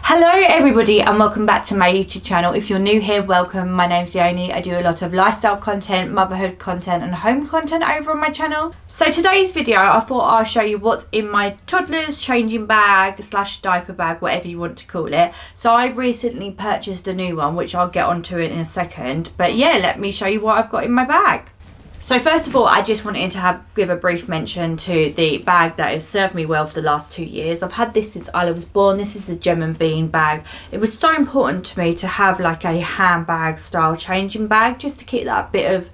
Hello everybody and welcome back to my YouTube channel. If you're new here, welcome. My name's Leonie. I do a lot of lifestyle content, motherhood content and home content over on my channel. So today's video, I thought I'll show you what's in my toddler's changing bag slash diaper bag, whatever you want to call it. So I recently purchased a new one, which I'll get onto it in a second. But yeah, let me show you what I've got in my bag. So first of all, I just wanted to give a brief mention to the bag that has served me well for the last 2 years. I've had this since Isla was born. This is the Gem and Bean bag. It was so important to me to have like a handbag style changing bag, just to keep that bit of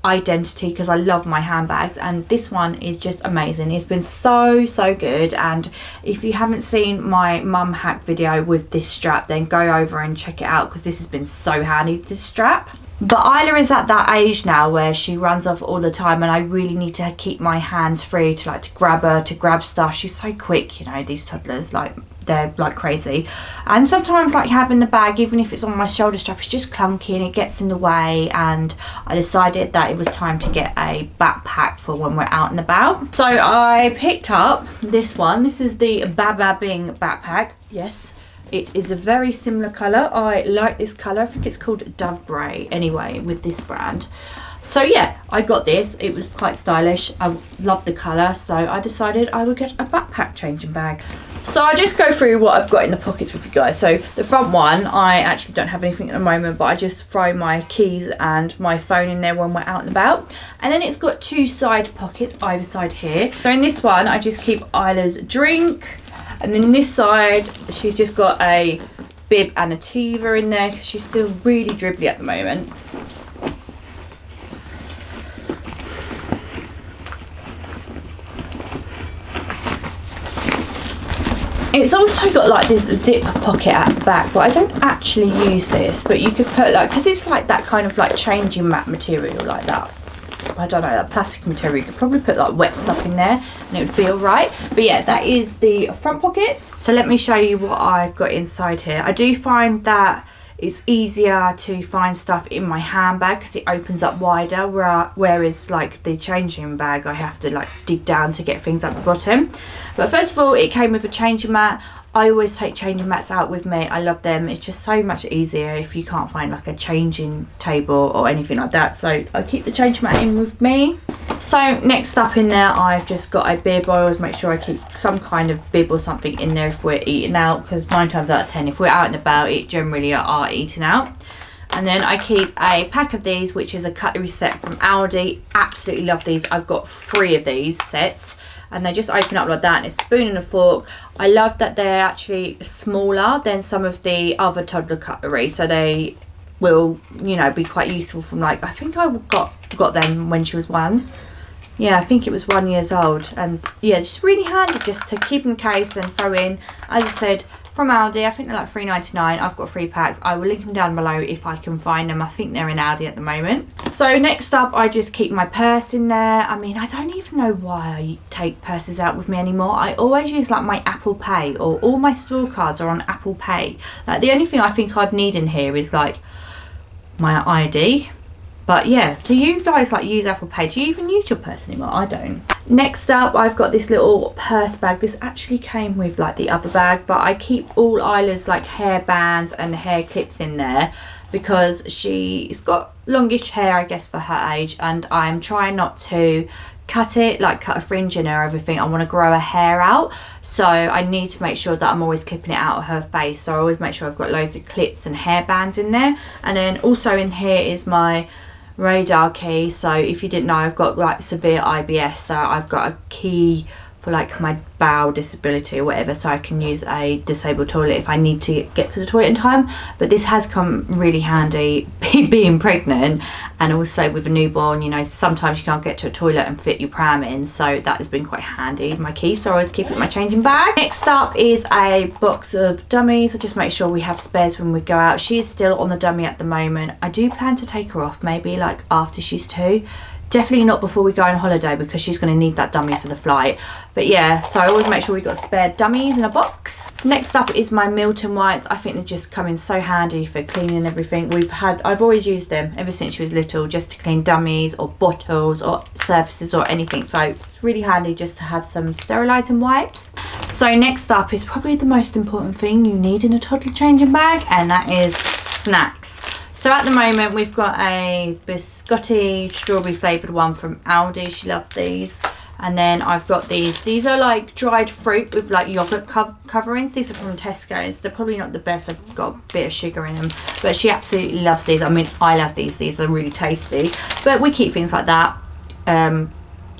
identity, because I love my handbags, and this one is just amazing. It's been so good, and if you haven't seen my mum hack video with this strap, then go over and check it out, because this has been so handy, this strap. But Isla is at that age now where she runs off all the time, and I really need to keep my hands free to grab her, to grab stuff. She's so quick, you know, these toddlers, like they're like crazy. And sometimes like having the bag, even if it's on my shoulder strap, it's just clunky and it gets in the way, and I decided that it was time to get a backpack for when we're out and about. So I picked up this one. This is the Baba Bing backpack. Yes, it is a very similar colour. I like this colour. I think it's called Dove Grey anyway, with this brand. So yeah, I got this. It was quite stylish. I love the colour, so I decided I would get a backpack changing bag. So I'll just go through what I've got in the pockets with you guys. So the front one, I actually don't have anything at the moment, but I just throw my keys and my phone in there when we're out and about. And then it's got two side pockets either side here. So in this one, I just keep Isla's drink. And then this side, she's just got a bib and a Tiva in there, because she's still really dribbly at the moment. It's also got like this zip pocket at the back, but I don't actually use this. But you could put like, because it's like that kind of like changing mat material like that. I don't know, that plastic material. You could probably put like wet stuff in there and it would be all right. But yeah, that is the front pockets. So let me show you what I've got inside here. I do find that it's easier to find stuff in my handbag because it opens up wider, whereas like the changing bag, I have to like dig down to get things at the bottom. But first of all, it came with a changing mat. I always take changing mats out with me. I love them. It's just so much easier if you can't find like a changing table or anything like that. So I keep the changing mat in with me. So next up in there, I've just got a bib. I always make sure I keep some kind of bib or something in there if we're eating out, because 9 times out of 10, if we're out and about, it generally are eating out. And then I keep a pack of these, which is a cutlery set from Aldi. Absolutely love these. I've got 3 of these sets. And they just open up like that, and it's a spoon and a fork. I love that they're actually smaller than some of the other toddler cutlery, so they will, you know, be quite useful from like, I think I got them when she was 1. Yeah, I think it was 1 year old. And yeah, it's really handy just to keep in case and throw in. As I said, from Aldi, I think they're like $3.99. I've got 3 packs. I will link them down below if I can find them. I think they're in Aldi at the moment. So next up, I just keep my purse in there. I mean, I don't even know why I take purses out with me anymore. I always use like my Apple Pay, or all my store cards are on Apple Pay. Like the only thing I think I'd need in here is like my ID. But yeah, do you guys like use Apple Pay? Do you even use your purse anymore? I don't. Next up, I've got this little purse bag. This actually came with like the other bag, but I keep all Isla's like hair bands and hair clips in there, because she's got longish hair, I guess, for her age, and I'm trying not to cut it, like cut a fringe in her or everything. I want to grow her hair out, so I need to make sure that I'm always clipping it out of her face. So I always make sure I've got loads of clips and hair bands in there. And then also in here is my radar key. So if you didn't know, I've got like severe IBS, so I've got a key for like my bowel disability or whatever, so I can use a disabled toilet if I need to get to the toilet in time. But this has come really handy being pregnant, and also with a newborn, you know, sometimes you can't get to a toilet and fit your pram in, so that has been quite handy, my key. So I always keep it in my changing bag. Next up is a box of dummies. I just make sure we have spares when we go out. She is still on the dummy at the moment. I do plan to take her off maybe like after she's 2. Definitely not before we go on holiday, because she's going to need that dummy for the flight. But yeah, so I always make sure we've got spare dummies in a box. Next up is my Milton wipes. I think they just come in so handy for cleaning everything. I've always used them ever since she was little, just to clean dummies or bottles or surfaces or anything. So it's really handy just to have some sterilising wipes. So So next up is probably the most important thing you need in a toddler changing bag, and that is snacks. So at the moment we've got a biscotti strawberry flavoured one from Aldi. She loved these. And then I've got these are like dried fruit with like yogurt coverings. These are from Tesco's. They're probably not the best, I've got a bit of sugar in them, but she absolutely loves these. I mean, I love these are really tasty, but we keep things like that.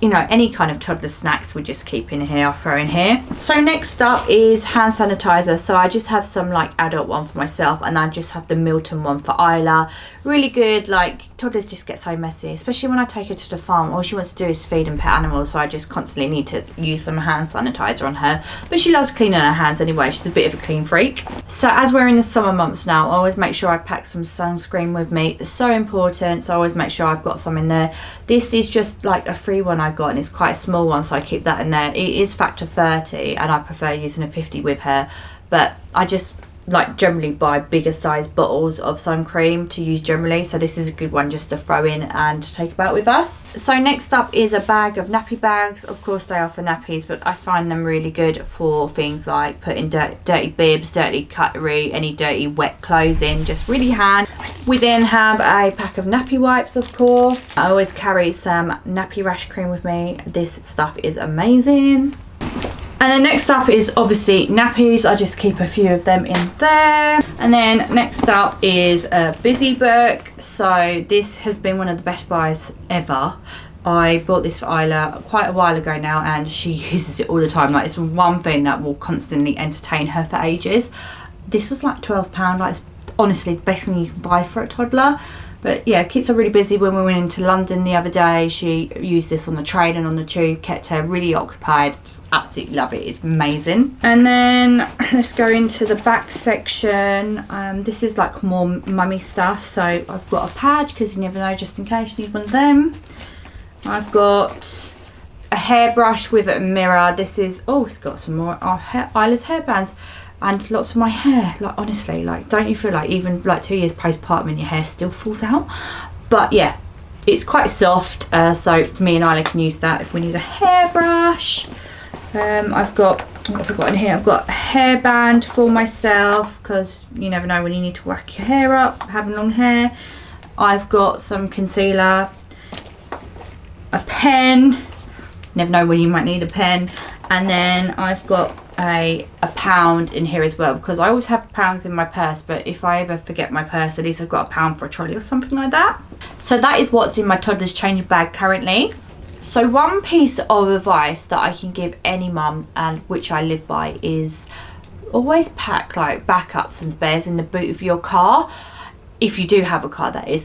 You know, any kind of toddler snacks we just keep in here, throw in here. So next up is hand sanitizer. So I just have some like adult one for myself, and I just have the Milton one for Isla. Really good. Like, toddlers just get so messy, especially when I take her to the farm. All she wants to do is feed and pet animals, so I just constantly need to use some hand sanitizer on her. But she loves cleaning her hands anyway. She's a bit of a clean freak. So as we're in the summer months now, I always make sure I pack some sunscreen with me. It's so important, so I always make sure I've got some in there. This is just like a free one I got, and it's quite a small one, so I keep that in there. It is factor 30, and I prefer using a 50 with her, but I just like generally buy bigger size bottles of sun cream to use generally, so this is a good one just to throw in and take about with us. So next up is a bag of nappy bags. Of course they are for nappies, but I find them really good for things like putting dirty bibs, dirty cutlery, any dirty wet clothes in, just really handy. We then have a pack of nappy wipes, of course. I always carry some nappy rash cream with me. This stuff is amazing. And then next up is obviously nappies. I just keep a few of them in there. And then next up is a busy book. So this has been one of the best buys ever. I bought this for Isla quite a while ago now, and she uses it all the time. Like, it's one thing that will constantly entertain her for ages. This was like £12. Like, it's honestly the best thing you can buy for a toddler. But yeah, keeps her really busy. When we went into London the other day, she used this on the train and on the tube, kept her really occupied. Just absolutely love it, it's amazing. And then let's go into the back section. This is like more mummy stuff. So I've got a pad, because you never know, just in case you need one of them. I've got a hairbrush with a mirror. This is, oh, it's got some more Isla's hairbands. And lots of my hair, like honestly, like, don't you feel like even like 2 years postpartum and your hair still falls out? But yeah, it's quite soft, so me and Isla can use that if we need a hairbrush. I've got, what have I got in here? I've got a hairband for myself, because you never know when you need to whack your hair up, having long hair. I've got some concealer, a pen, never know when you might need a pen. And then I've got a pound in here as well, because I always have pounds in my purse, but if I ever forget my purse, at least I've got a pound for a trolley or something like that. So that is what's in my toddler's change bag currently. So one piece of advice that I can give any mum, and which I live by, is always pack like backups and spares in the boot of your car, if you do have a car, that is.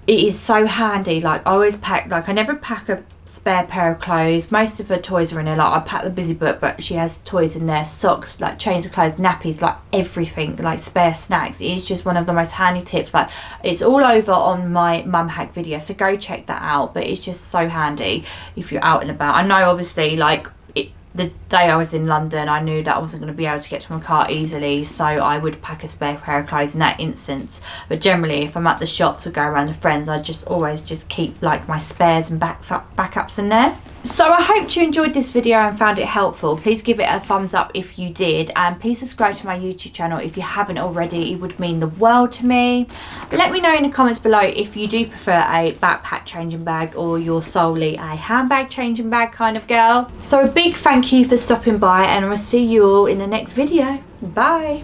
It is so handy. Like, I always pack, like, I never pack a spare pair of clothes. Most of her toys are in there. Like, I pack the busy book, but she has toys in there, socks, like change of clothes, nappies, like everything, like spare snacks. It is just one of the most handy tips. Like, it's all over on my mum hack video, so go check that out. But it's just so handy if you're out and about. I know obviously, like, the day I was in London, I knew that I wasn't going to be able to get to my car easily, so I would pack a spare pair of clothes in that instance. But generally, if I'm at the shops or go around with friends, I just always just keep like my spares and backups in there. So I hope you enjoyed this video and found it helpful. Please give it a thumbs up if you did, and please subscribe to my YouTube channel if you haven't already. It would mean the world to me. Let me know in the comments below if you do prefer a backpack changing bag, or you're solely a handbag changing bag kind of girl. So a big thank you for stopping by, and I'll see you all in the next video. Bye.